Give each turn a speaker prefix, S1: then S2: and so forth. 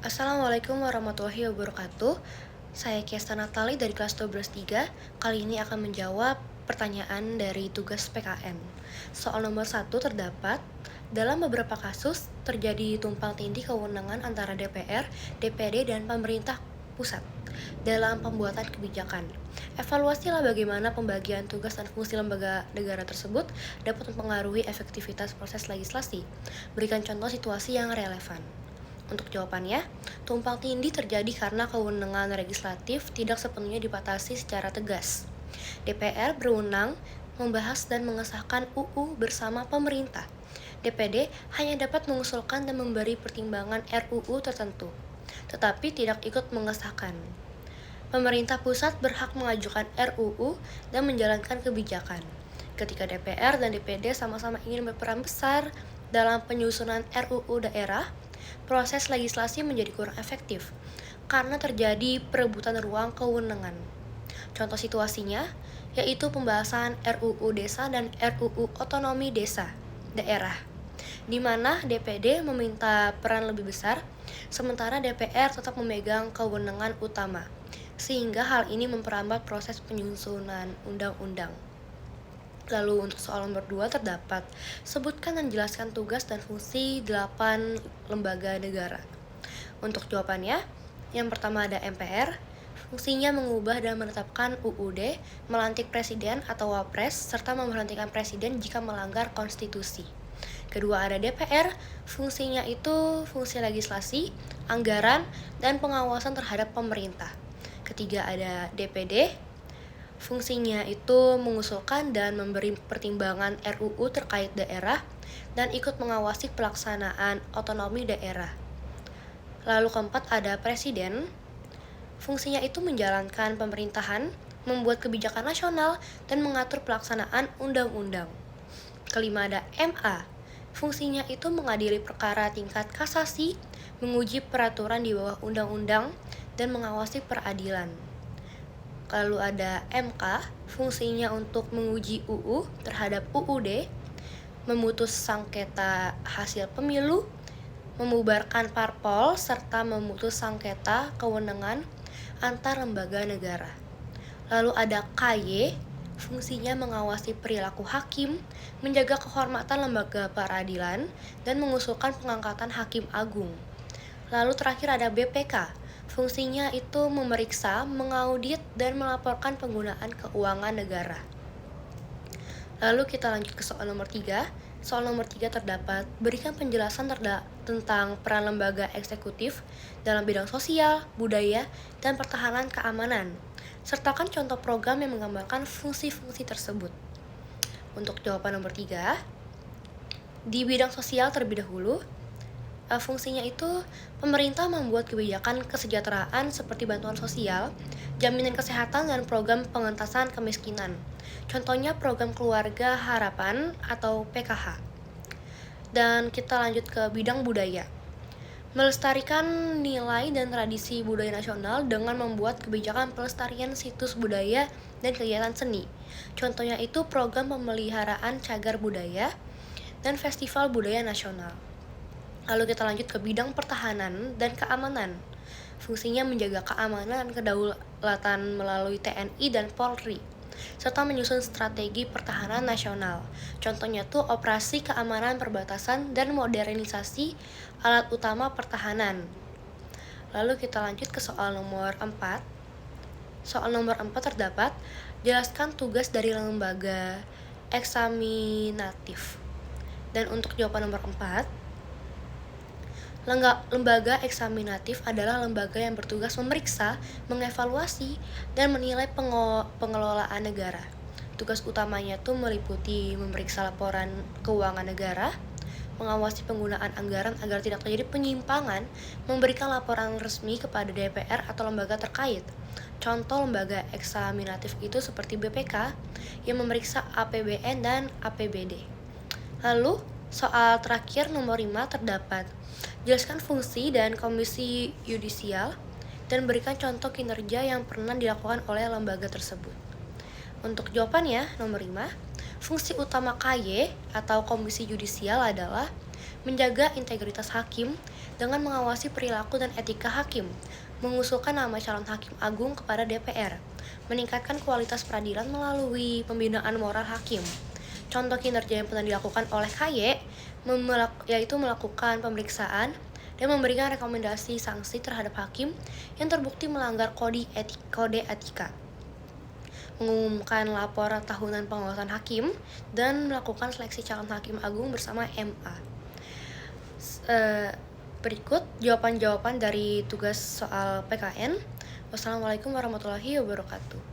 S1: Assalamualaikum warahmatullahi wabarakatuh. Saya Kiesta Natali dari kelas 12 3. Kali ini akan menjawab pertanyaan dari tugas PKN. Soal nomor 1 terdapat, dalam beberapa kasus terjadi tumpang tindih kewenangan antara DPR, DPD, dan pemerintah pusat dalam pembuatan kebijakan. Evaluasilah bagaimana pembagian tugas dan fungsi lembaga negara tersebut dapat mempengaruhi efektivitas proses legislasi. Berikan contoh situasi yang relevan. Untuk jawabannya, tumpang tindih terjadi karena kewenangan legislatif tidak sepenuhnya dibatasi secara tegas. DPR berwenang membahas dan mengesahkan UU bersama pemerintah. DPD hanya dapat mengusulkan dan memberi pertimbangan RUU tertentu, tetapi tidak ikut mengesahkan. Pemerintah pusat berhak mengajukan RUU dan menjalankan kebijakan. Ketika DPR dan DPD sama-sama ingin berperan besar dalam penyusunan RUU daerah, proses legislasi menjadi kurang efektif karena terjadi perebutan ruang kewenangan. Contoh situasinya yaitu pembahasan RUU Desa dan RUU Otonomi Desa Daerah, di mana DPD meminta peran lebih besar, sementara DPR tetap memegang kewenangan utama, sehingga hal ini memperlambat proses penyusunan undang-undang. Lalu untuk soal nomor 2 terdapat, sebutkan dan jelaskan tugas dan fungsi 8 lembaga negara. Untuk jawabannya, yang pertama ada MPR, fungsinya mengubah dan menetapkan UUD, melantik presiden atau wapres, serta memberhentikan presiden jika melanggar konstitusi. Kedua ada DPR, fungsinya itu fungsi legislasi, anggaran, dan pengawasan terhadap pemerintah. Ketiga ada DPD, fungsinya itu mengusulkan dan memberi pertimbangan RUU terkait daerah dan ikut mengawasi pelaksanaan otonomi daerah. Lalu keempat ada presiden, fungsinya itu menjalankan pemerintahan, membuat kebijakan nasional, dan mengatur pelaksanaan undang-undang. Kelima ada MA, fungsinya itu mengadili perkara tingkat kasasi, menguji peraturan di bawah undang-undang, dan mengawasi peradilan. Lalu ada MK, fungsinya untuk menguji UU terhadap UUD, memutus sengketa hasil pemilu, memubarkan parpol, serta memutus sengketa kewenangan antar lembaga negara. Lalu ada KY, fungsinya mengawasi perilaku hakim, menjaga kehormatan lembaga peradilan, dan mengusulkan pengangkatan hakim agung. Lalu terakhir ada BPK, fungsinya itu memeriksa, mengaudit, dan melaporkan penggunaan keuangan negara. Lalu kita lanjut ke soal nomor 3. Soal nomor 3 terdapat, berikan penjelasan tentang peran lembaga eksekutif dalam bidang sosial, budaya, dan pertahanan keamanan. Sertakan contoh program yang menggambarkan fungsi-fungsi tersebut. Untuk jawaban nomor 3, di bidang sosial terlebih dahulu, fungsinya itu pemerintah membuat kebijakan kesejahteraan seperti bantuan sosial, jaminan kesehatan, dan program pengentasan kemiskinan. Contohnya program Keluarga Harapan atau PKH. Dan kita lanjut ke bidang budaya. Melestarikan nilai dan tradisi budaya nasional dengan membuat kebijakan pelestarian situs budaya dan kegiatan seni. Contohnya itu program pemeliharaan cagar budaya dan festival budaya nasional. Lalu kita lanjut ke bidang pertahanan dan keamanan. Fungsinya menjaga keamanan dan kedaulatan melalui TNI dan Polri, serta menyusun strategi pertahanan nasional. Contohnya tuh operasi keamanan perbatasan dan modernisasi alat utama pertahanan. Lalu kita lanjut ke soal nomor 4. Soal nomor 4 terdapat, jelaskan tugas dari lembaga eksaminatif. Dan untuk jawaban nomor 4, lembaga eksaminatif adalah lembaga yang bertugas memeriksa, mengevaluasi, dan menilai pengelolaan negara. Tugas utamanya tuh meliputi memeriksa laporan keuangan negara, mengawasi penggunaan anggaran agar tidak terjadi penyimpangan, memberikan laporan resmi kepada DPR atau lembaga terkait. Contoh lembaga eksaminatif itu seperti BPK yang memeriksa APBN dan APBD. Lalu, soal terakhir nomor 5 terdapat, jelaskan fungsi dan komisi yudisial dan berikan contoh kinerja yang pernah dilakukan oleh lembaga tersebut. Untuk jawabannya, nomor 5, fungsi utama KY atau komisi yudisial adalah menjaga integritas hakim dengan mengawasi perilaku dan etika hakim, mengusulkan nama calon hakim agung kepada DPR, meningkatkan kualitas peradilan melalui pembinaan moral hakim. Contoh kinerja yang pernah dilakukan oleh KY, yaitu melakukan pemeriksaan dan memberikan rekomendasi sanksi terhadap hakim yang terbukti melanggar kode etika, mengumumkan laporan tahunan pengawasan hakim, dan melakukan seleksi calon hakim agung bersama MA. Berikut jawaban-jawaban dari tugas soal PKN. Wassalamualaikum warahmatullahi wabarakatuh.